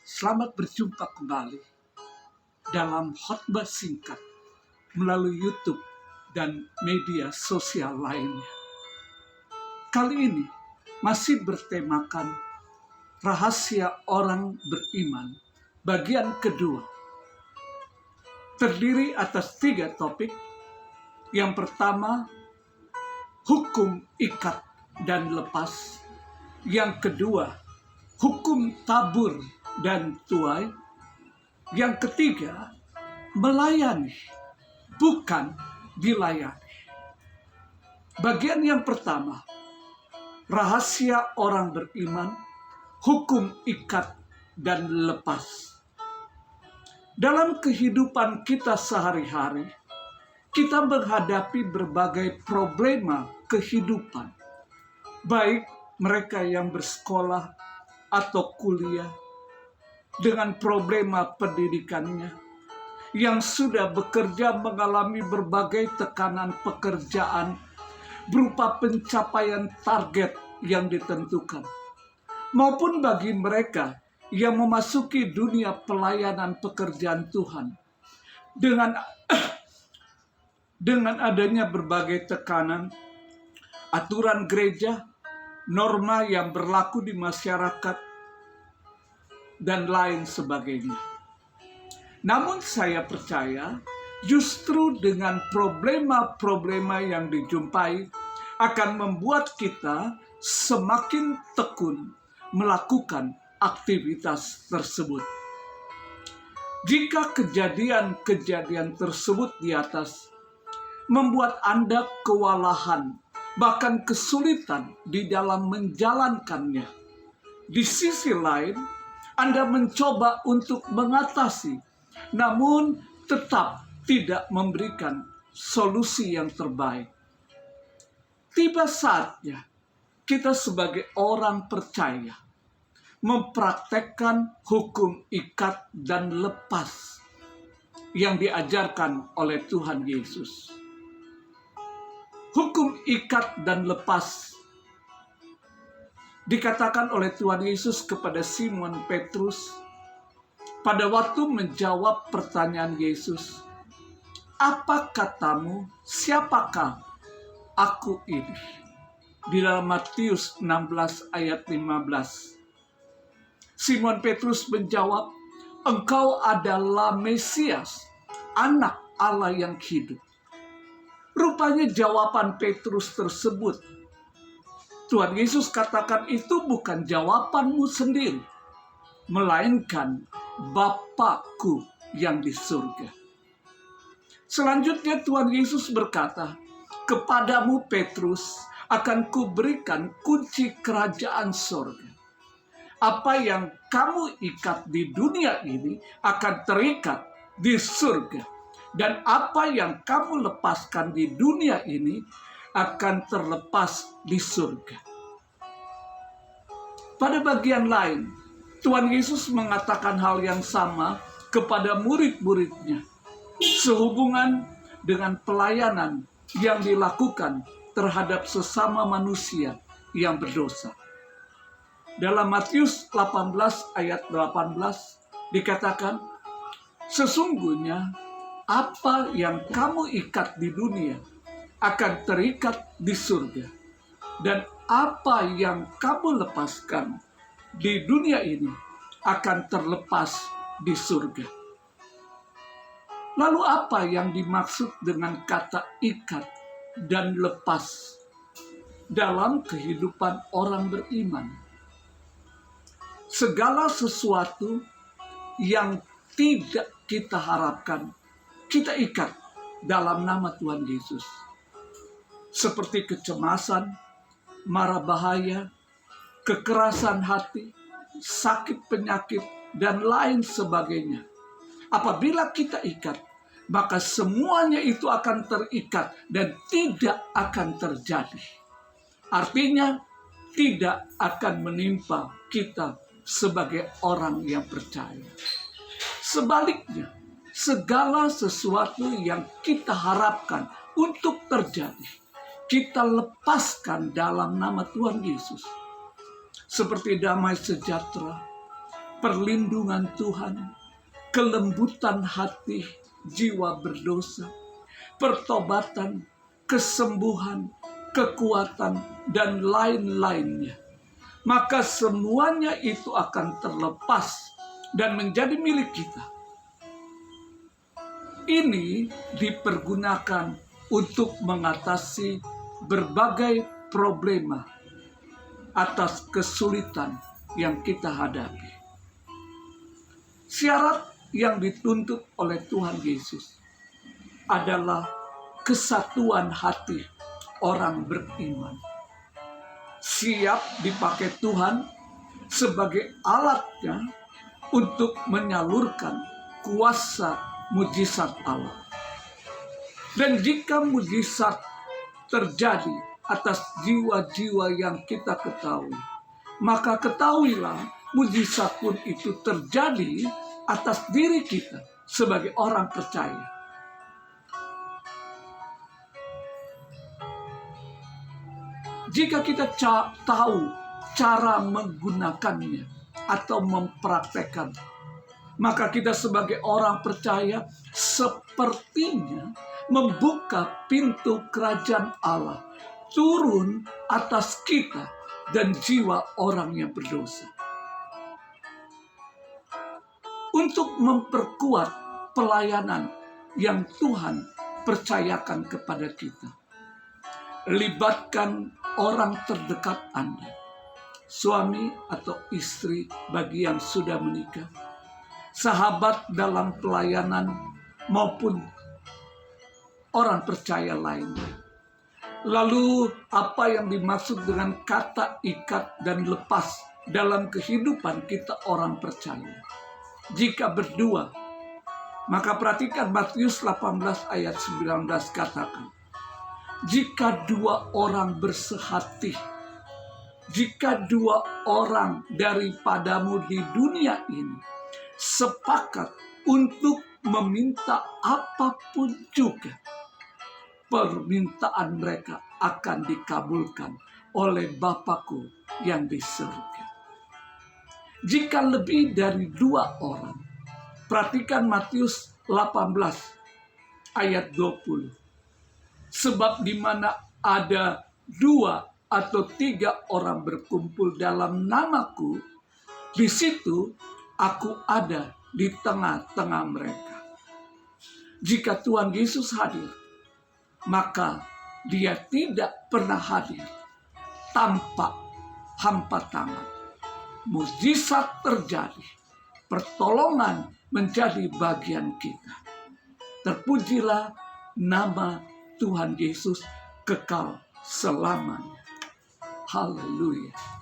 Selamat berjumpa kembali dalam khotbah singkat melalui YouTube dan media sosial lainnya. Kali ini masih bertemakan rahasia orang beriman bagian kedua. Terdiri atas 3 topik. Yang pertama, hukum ikat dan lepas. Yang kedua, hukum tabur dan tuai. Yang ketiga, melayani, bukan dilayani. Bagian yang pertama, rahasia orang beriman, hukum ikat dan lepas. Dalam kehidupan kita sehari-hari, kita menghadapi berbagai problema kehidupan. Baik mereka yang bersekolah atau kuliah, dengan problema pendidikannya, yang sudah bekerja mengalami berbagai tekanan pekerjaan berupa pencapaian target yang ditentukan, maupun bagi mereka yang memasuki dunia pelayanan pekerjaan Tuhan dengan adanya berbagai tekanan, aturan gereja, norma yang berlaku di masyarakat, dan lain sebagainya. Namun saya percaya justru dengan problema-problema yang dijumpai akan membuat kita semakin tekun melakukan aktivitas tersebut. Jika kejadian-kejadian tersebut di atas membuat Anda kewalahan, bahkan kesulitan di dalam menjalankannya, di sisi lain Anda mencoba untuk mengatasi, namun tetap tidak memberikan solusi yang terbaik. Tiba saatnya kita sebagai orang percaya mempraktekkan hukum ikat dan lepas yang diajarkan oleh Tuhan Yesus. Hukum ikat dan lepas dikatakan oleh Tuhan Yesus kepada Simon Petrus pada waktu menjawab pertanyaan Yesus, "Apa katamu, siapakah aku ini?" Di dalam Matius 16 ayat 15. Simon Petrus menjawab, "Engkau adalah Mesias, anak Allah yang hidup." Rupanya jawaban Petrus tersebut, Tuhan Yesus katakan, itu bukan jawabanmu sendiri, melainkan Bapa-Ku yang di surga. Selanjutnya Tuhan Yesus berkata, "Kepadamu Petrus akan kuberikan kunci kerajaan surga. Apa yang kamu ikat di dunia ini akan terikat di surga. Dan apa yang kamu lepaskan di dunia ini akan terlepas di surga." Pada bagian lain, Tuhan Yesus mengatakan hal yang sama kepada murid-muridnya sehubungan dengan pelayanan yang dilakukan terhadap sesama manusia yang berdosa. Dalam Matius 18 ayat 18 dikatakan, "Sesungguhnya apa yang kamu ikat di dunia akan terikat di surga, dan apa yang kamu lepaskan di dunia ini akan terlepas di surga." Lalu apa yang dimaksud dengan kata ikat dan lepas dalam kehidupan orang beriman? Segala sesuatu yang tidak kita harapkan, kita ikat dalam nama Tuhan Yesus. Seperti kecemasan, mara bahaya, kekerasan hati, sakit penyakit, dan lain sebagainya. Apabila kita ikat, maka semuanya itu akan terikat dan tidak akan terjadi. Artinya, tidak akan menimpa kita sebagai orang yang percaya. Sebaliknya, segala sesuatu yang kita harapkan untuk terjadi, kita lepaskan dalam nama Tuhan Yesus. Seperti damai sejahtera, perlindungan Tuhan, kelembutan hati jiwa berdosa, pertobatan, kesembuhan, kekuatan, dan lain-lainnya. Maka semuanya itu akan terlepas dan menjadi milik kita. Ini dipergunakan untuk mengatasi berbagai problema atas kesulitan yang kita hadapi. Syarat yang dituntut oleh Tuhan Yesus adalah kesatuan hati orang beriman. Siap dipakai Tuhan sebagai alatnya untuk menyalurkan kuasa mujizat Allah. Dan jika mujizat terjadi atas jiwa-jiwa yang kita ketahui, maka ketahuilah mujizat pun itu terjadi atas diri kita sebagai orang percaya. Jika kita tahu cara menggunakannya atau mempraktekkan, maka kita sebagai orang percaya sepertinya membuka pintu kerajaan Allah turun atas kita dan jiwa orang yang berdosa. Untuk memperkuat pelayanan yang Tuhan percayakan kepada kita, libatkan orang terdekat Anda, suami atau istri bagi yang sudah menikah, sahabat dalam pelayanan maupun orang percaya lainnya. Lalu apa yang dimaksud dengan kata ikat dan lepas dalam kehidupan kita orang percaya? Jika berdua, maka perhatikan Matius 18 ayat 19 katakan, jika dua orang bersehati, jika dua orang daripadamu di dunia ini sepakat untuk meminta apapun juga, permintaan mereka akan dikabulkan oleh Bapa-Ku yang di surga. Jika lebih dari dua orang, perhatikan Matius 18 ayat 20. Sebab di mana ada dua atau tiga orang berkumpul dalam namaku, di situ aku ada di tengah-tengah mereka. Jika Tuhan Yesus hadir, maka Dia tidak pernah hadir tanpa hampa tangan. Mujizat terjadi, pertolongan menjadi bagian kita. Terpujilah nama Tuhan Yesus kekal selamanya. Haleluya.